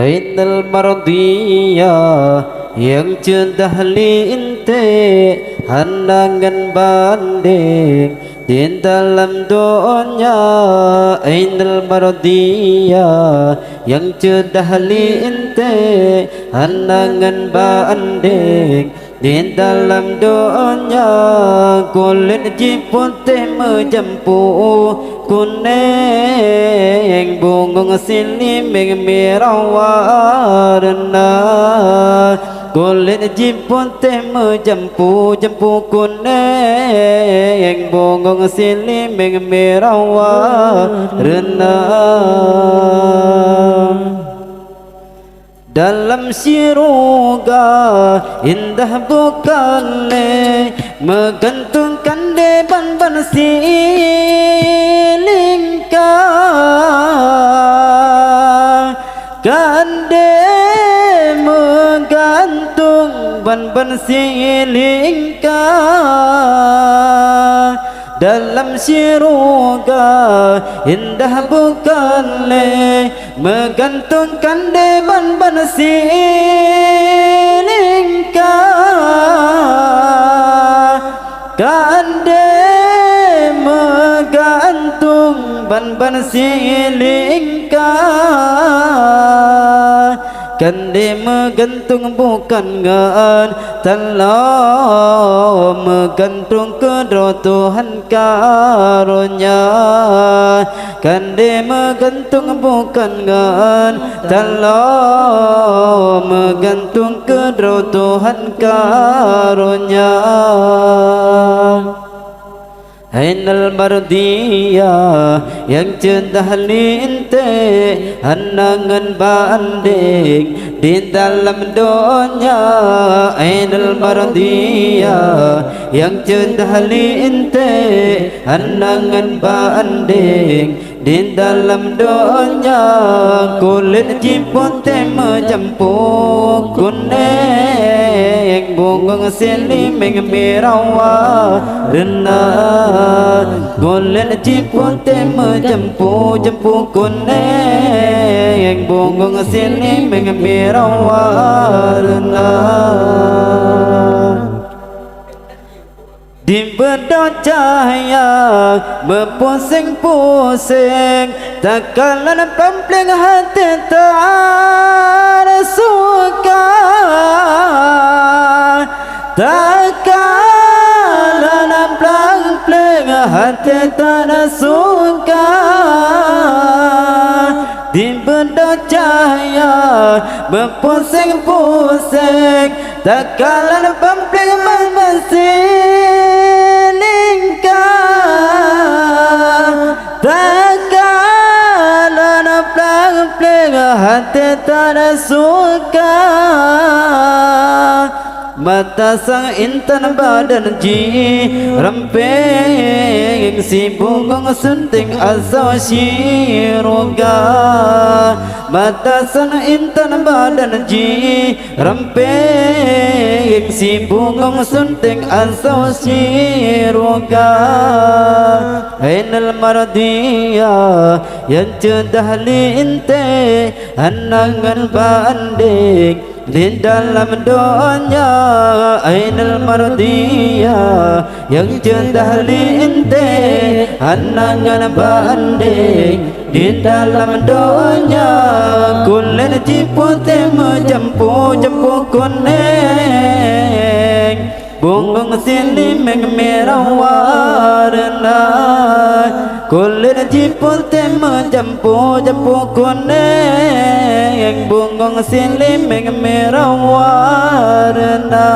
Ainal mardiyah yang cendah linte handangan banding di dalam dunia. Ainal mardiyah yang cendah linte handangan banding di dalam dunia. Kulit jiputih menjampu kuning bungung siliming merah warna. Kulit jiputih menjampu kuning bungung siliming merah warna. Dalam syurga indah bukan menggantungkan deban silingka kande menggantung ban silingka. Dalam syurga indah bukan menggantungkan deban silingka kande menggantung ban silingka. Kande menggantung bukan ngan telah menggantung kedua Tuhan karunia. Kande menggantung bukan ngan telah menggantung kedua Tuhan karunia. Ainal mardiyah yang cendah linte handangan banding di dalam dunia. Ainal mardiyah yang cendah linte handangan banding di dalam dunia. Kulit jiputih menjampu kuning bungung siliming merah warna. Kulit jiputih menjampu kuning bungung siliming merah warna. Di bedah cahaya berpusing-pusing takalan pempling hati tak suka. Takalan pempling hati tak suka. Di bedah cahaya berpusing-pusing takalan pempling silingka takalan pempling hati tak suka. Mata sang intan badan ji ramping si bungung sunting asal syurga. Mata sang intan badan ji ramping si bungung sunting asal syurga. Ainal mardiyah yang cendah linte handangan banding di dalam dunia. Ainal mardiyah yang cendah linte handangan banding di dalam dunia. Kulit jiputih menjampu kuning bungung siliming merah warna. Kulit jiputih menjampu kuning bungung siliming merah warna.